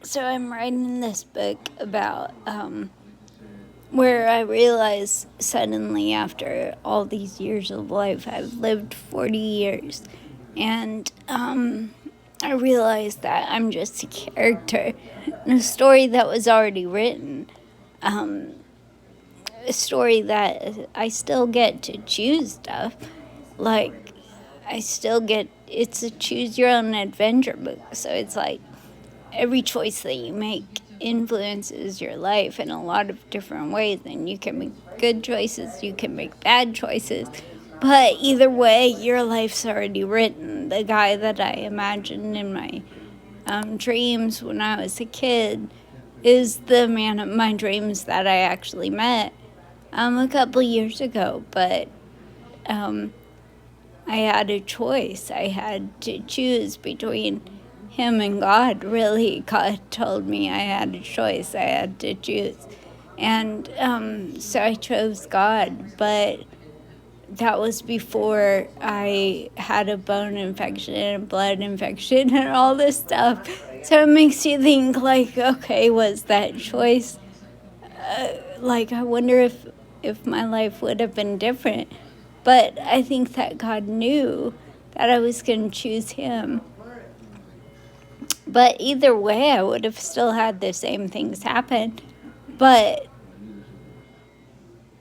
So I'm writing this book about where I realized suddenly after all these years of life, I've lived 40 years, and I realized that I'm just a character in a story that was already written. Um, a story that I still get to choose stuff. Like, I still get, it's a choose your own adventure book. So it's like every choice that you make influences your life in a lot of different ways. And you can make good choices, you can make bad choices. But either way, your life's already written. The guy that I imagined in my dreams when I was a kid is the man of my dreams that I actually met a couple years ago. But I had a choice. I had to choose between him and God. Really, God told me I had a choice. I had to choose. And so I chose God. But that was before I had a bone infection and a blood infection and all this stuff. So it makes you think, like, okay, was that choice? Like, I wonder if my life would have been different. But I think that God knew that I was going to choose him. But either way, I would have still had the same things happen. But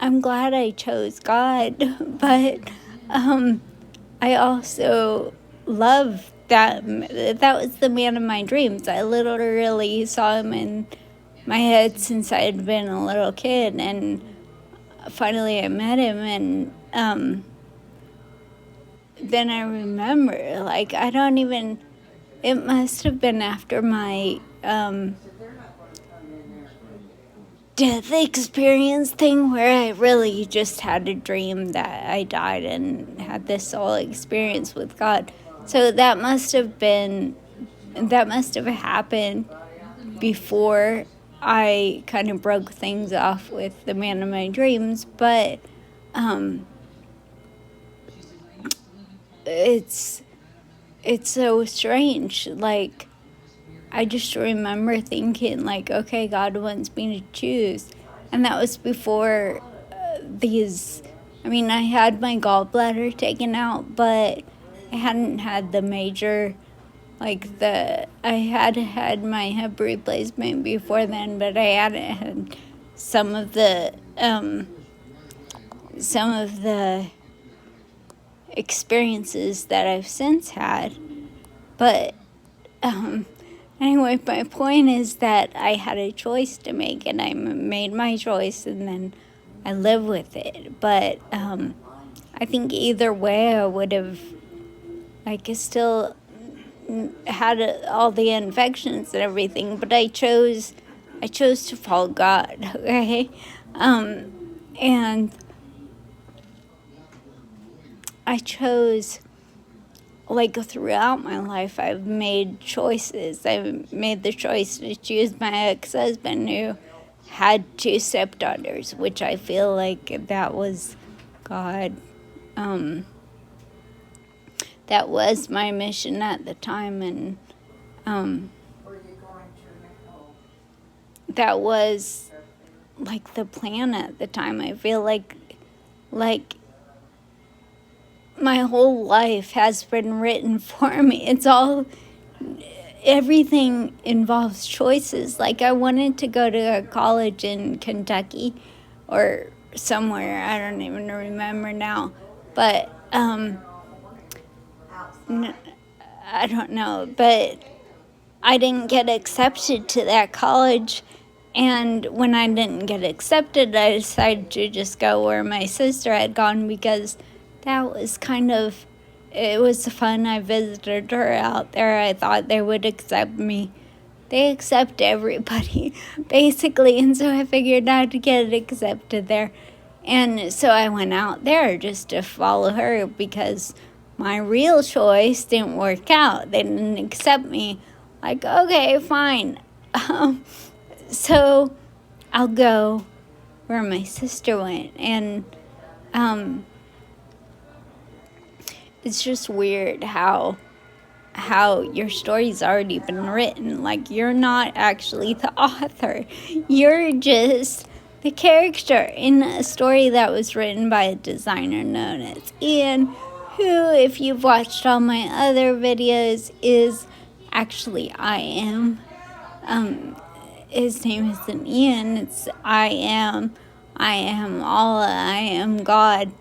I'm glad I chose God. But I also love that was the man of my dreams. I literally saw him in my head since I had been a little kid, and finally I met him, and then I remember, like, I don't even, it must have been after my death experience thing where I really just had a dream that I died and had this whole experience with God. So that must have happened before I kind of broke things off with the man of my dreams. But it's so strange. Like, I just remember thinking, like, okay, God wants me to choose. And that was before I had my gallbladder taken out, but I hadn't had the major, I had my hip replacement before then, but I hadn't had some of the, experiences that I've since had. But, anyway, my point is that I had a choice to make, and I made my choice, and then I live with it. But I think either way, I would have, still had all the infections and everything. But I chose to follow God. Okay, and I chose. Like, throughout my life, I've made choices. I've made the choice to choose my ex-husband, who had two stepdaughters, which I feel like that was God. That was my mission at the time, and that was like the plan at the time. I feel like my whole life has been written for me. Everything involves choices. Like, I wanted to go to a college in Kentucky or somewhere, I don't even remember now, but I don't know, but I didn't get accepted to that college. And when I didn't get accepted, I decided to just go where my sister had gone, because that was it was fun. I visited her out there. I thought they would accept me. They accept everybody, basically, and so I figured I'd get accepted there. And so I went out there just to follow her, because my real choice didn't work out. They didn't accept me. Like, okay, fine. So I'll go where my sister went. And it's just weird how how your story's already been written. Like, you're not actually the author. You're just the character in a story that was written by a designer known as Ian, who, if you've watched all my other videos, is actually I Am. His name isn't Ian, it's I Am Allah, I am God.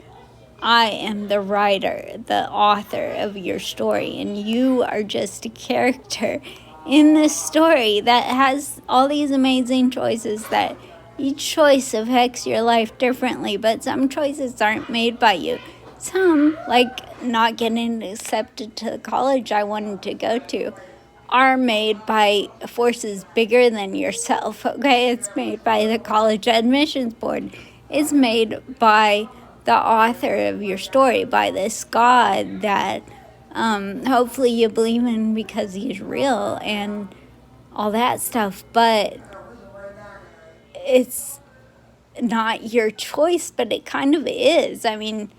I am the writer, the author of your story, and you are just a character in this story that has all these amazing choices that each choice affects your life differently, but some choices aren't made by you. Some, like not getting accepted to the college I wanted to go to, are made by forces bigger than yourself, okay? It's made by the college admissions board. It's made by the author of your story, by this God that hopefully you believe in because he's real and all that stuff. But it's not your choice, but it kind of is. I mean,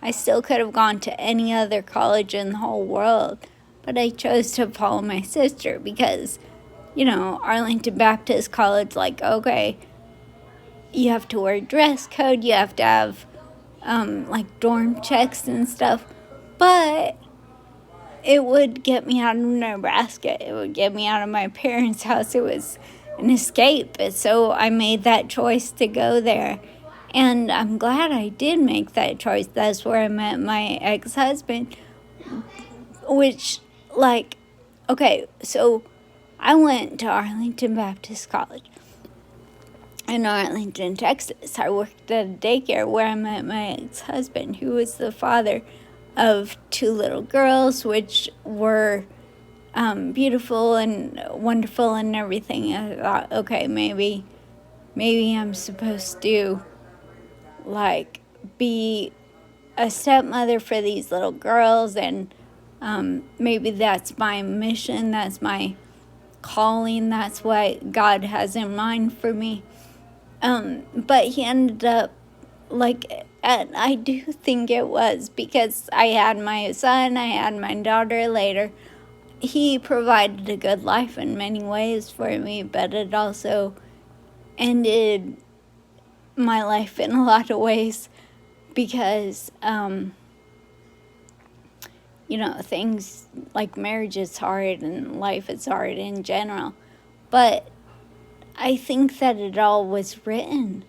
I still could have gone to any other college in the whole world, but I chose to follow my sister because, Arlington Baptist College, like, okay, you have to wear dress code, you have to have, like, dorm checks and stuff, but it would get me out of Nebraska. It would get me out of my parents' house. It was an escape. So I made that choice to go there. And I'm glad I did make that choice. That's where I met my ex-husband, which, like, okay, so I went to Arlington Baptist College in Arlington, Texas. I worked at a daycare where I met my ex-husband, who was the father of 2 little girls, which were beautiful and wonderful and everything. I thought, okay, maybe I'm supposed to, like, be a stepmother for these little girls, and maybe that's my mission, that's my calling, that's what God has in mind for me. But he ended up, like, and I do think it was because I had my son, I had my daughter later. He provided a good life in many ways for me, but it also ended my life in a lot of ways because, things like marriage is hard and life is hard in general. But I think that it all was written.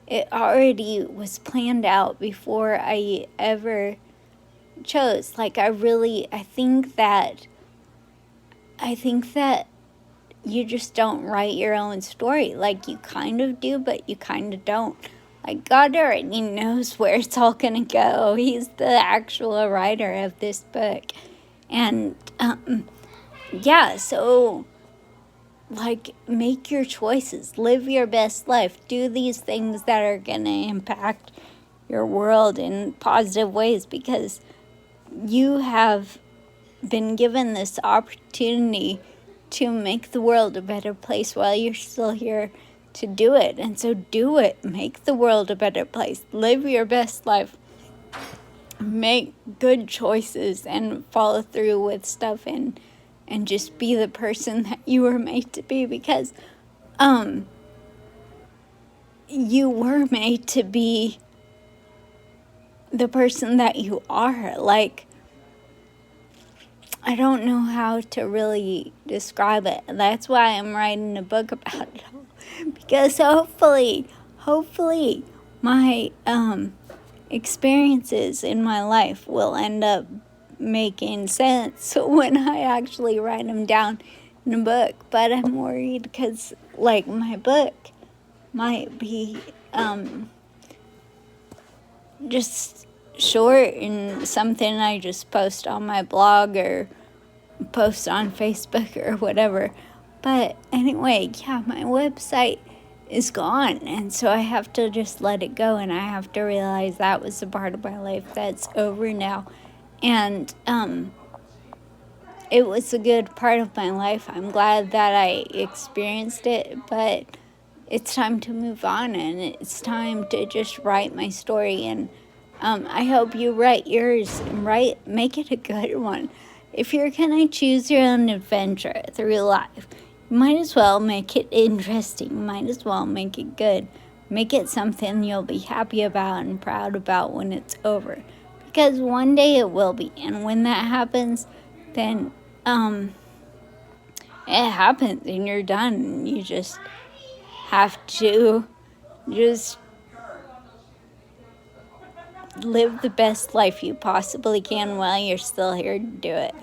It already was planned out before I ever chose. Like, I think that you just don't write your own story. Like, you kind of do, but you kind of don't. Like, God already knows where it's all gonna go. He's the actual writer of this book. And, so, like, make your choices. Live your best life. Do these things that are gonna impact your world in positive ways, because you have been given this opportunity to make the world a better place while you're still here to do it. And so do it. Make the world a better place. Live your best life. Make good choices and follow through with stuff, and just be the person that you were made to be, because you were made to be the person that you are. Like, I don't know how to really describe it. That's why I'm writing a book about it all. Because hopefully my experiences in my life will end up making sense when I actually write them down in a book. But I'm worried because, like, my book might be just short and something I just post on my blog or post on Facebook or whatever. But anyway, yeah, my website is gone, and so I have to just let it go, and I have to realize that was a part of my life that's over now. And it was a good part of my life. I'm glad that I experienced it, but it's time to move on, and it's time to just write my story. And I hope you write yours and make it a good one. if you're gonna choose your own adventure through life, you might as well make it interesting. You might as well make it good. Make it something you'll be happy about and proud about when it's over. Because one day it will be. And when that happens, then it happens and you're done. You just have to just live the best life you possibly can while you're still here to do it.